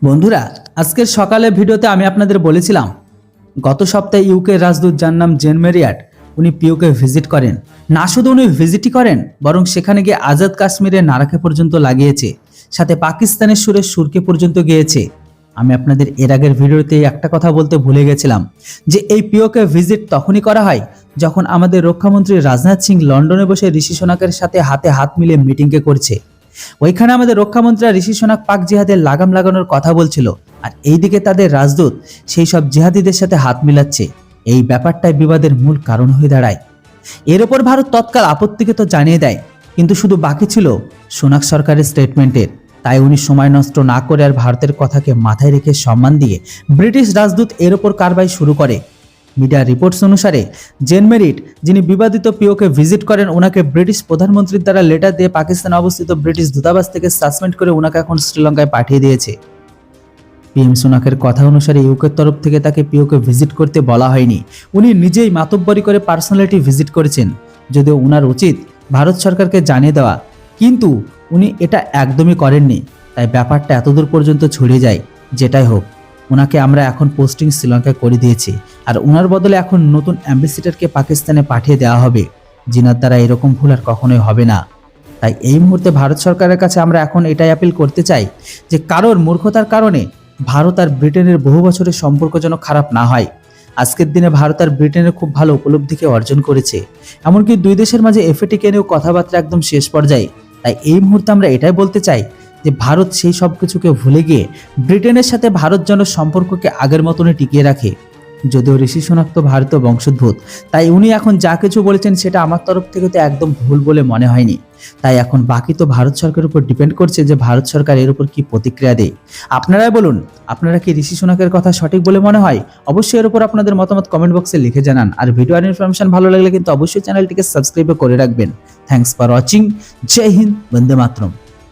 বন্ধুরা, আজকের সকালে ভিডিওতে আমি আপনাদের বলেছিলাম গত সপ্তাহে ইউকে রাজদূত যার নাম জেন মেরিয়াট উনি পিওকে ভিজিট করেন। না শুধু উনি ভিজিটই করেন, বরং সেখানে গিয়ে আজাদ কাশ্মীরের নারাকে পর্যন্ত লাগিয়েছে, সাথে পাকিস্তানের সুরের সুরকে পর্যন্ত গিয়েছে। আমি আপনাদের এর আগের ভিডিওতে একটা কথা বলতে ভুলে গেছিলাম যে এই পিওকে ভিজিট তখনই করা হয় যখন আমাদের রক্ষামন্ত্রী রাজনাথ সিং লন্ডনে বসে ঋষি সোনাকের সাথে হাতে হাত মিলিয়ে মিটিংকে করছে। ওইখানে আমাদের রক্ষামন্ত্রী ঋষি সোনাক পাক জিহাদের লাগাম লাগানোর কথা বলছিল, আর এইদিকে তাদের রাজদূত সেই সব জিহাদিদের সাথে হাত মিলাচ্ছে। এই ব্যাপারটাই বিবাদের মূল কারণ হয়ে দাঁড়ায়। এর ওপর ভারত তৎকাল আপত্তিকে তো জানিয়ে দেয়, কিন্তু শুধু বাকি ছিল সোনাক সরকারের স্টেটমেন্টের। তাই উনি সময় নষ্ট না করে আর ভারতের কথাকে মাথায় রেখে সম্মান দিয়ে ব্রিটিশ রাজদূত এর ওপর কারবাই শুরু করে। মিডিয়া রিপোর্টস অনুসারে জেন মেরিট, যিনি বিবাদিত পিওকে ভিজিট করেন, ওনাকে ব্রিটিশ প্রধানমন্ত্রীর দ্বারা লেটার দিয়ে পাকিস্তানে অবস্থিত ব্রিটিশ দূতাবাস থেকে সাসপেন্ড করে ওনাকে এখন শ্রীলঙ্কায় পাঠিয়ে দিয়েছে। পিএম সোনাকের কথা অনুসারে ইউকের তরফ থেকে তাকে পিওকে ভিজিট করতে বলা হয়নি, উনি নিজেই মাতব্বরি করে পার্সোনালিটি ভিজিট করেছেন। যদিও ওনার উচিত ভারত সরকারকে জানিয়ে দেওয়া, কিন্তু উনি এটা একদমই করেননি। তাই ব্যাপারটা এতদূর পর্যন্ত ছড়িয়ে যায়। যেটাই হোক, ওনাকে আমরা এখন পোস্টিং শ্রীলঙ্কায় করে দিয়েছি, আর ওনার বদলে এখন নতুন অ্যাম্বাসিডারকে পাকিস্তানে পাঠিয়ে দেওয়া হবে, যিনার দ্বারা এরকম ভুল আর কখনোই হবে না। তাই এই মুহূর্তে ভারত সরকারের কাছে আমরা এখন এটাই আপিল করতে চাই যে কারোর মূর্খতার কারণে ভারত আর ব্রিটেনের বহু বছরের সম্পর্ক যেন খারাপ না হয়। আজকের দিনে ভারত আর ব্রিটেনের খুব ভালো উপলব্ধিকে অর্জন করেছে, এমনকি দুই দেশের মাঝে এফএটিকে নিয়েও কথাবার্তা একদম শেষ পর্যায়ে। তাই এই মুহূর্তে আমরা এটাই বলতে চাই যে ভারত সেই সব কিছুকে ভুলে গিয়ে ব্রিটেনের সাথে ভারত যেন সম্পর্ককে আগের মতনই টিকিয়ে রাখে। যদিও ঋষি সোনাক তো ভারতীয় বংশোদ্ভূত, তাই উনি এখন যা কিছু বলেছেন সেটা আমার তরফ থেকে তো একদম ভুল বলে মনে হয়নি। তাই এখন বাকি তো ভারত সরকারের উপর ডিপেন্ড করছে যে ভারত সরকার এর উপর কি প্রতিক্রিয়া দেয়। আপনারাই বলুন, আপনারা কি ঋষি সোনাকের কথা সঠিক বলে মনে হয়? অবশ্যই এর উপর আপনাদের মতামত কমেন্ট বক্সে লিখে জানান। আর ভিডিও আর ইনফরমেশন ভালো লাগলে কিন্তু অবশ্যই চ্যানেলটিকে সাবস্ক্রাইব করে রাখবেন। Thanks for watching. জয় হিন্দ, বন্দে মাতরম।